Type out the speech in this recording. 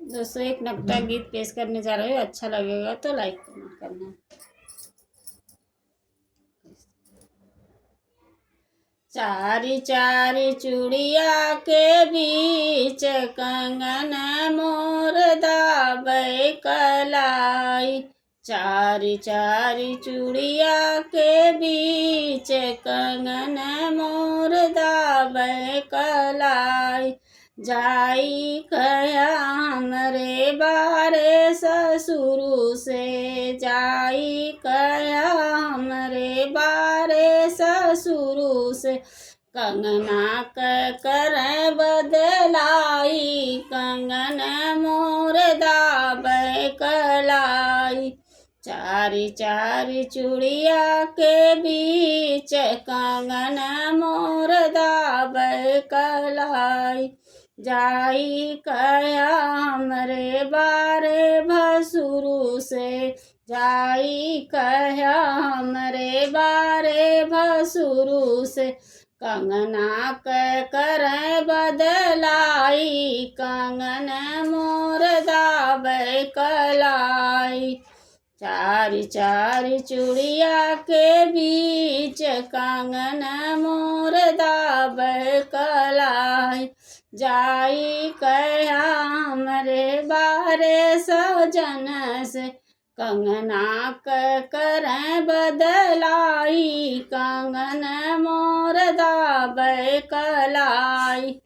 दोस्तों एक नकटा गीत पेश करने जा रहे हो, अच्छा लगेगा तो लाइक कमेंट करना। चारी चारी चूड़िया के बीच कंगन मोर दाबै कलाई। चारी चारी चूड़िया के बीच कंगन मोर दाबै कलाई। जाई कया हमरे बारे ससुरु से, जाई कया हमरे बारे ससुरु से। कंगना कर बदलाई, कंगन मोर दाबै कलाई। चारी चारी चूड़िया के बीच कंगन मोर दाबै कलाई। जाई कया हमरे बारे भसुरु से, जाई कया हमरे बारे भसुरु से। कंगना कर बदलाई, कंगन मोर दाबै कलाई। चारी चारी चूड़िया के बीच कंगन मोर दाबै कलाई। जाई कया हमरे बारे सजन से, कंगना कर बदलाई, कंगन मोर दाबै कलाई।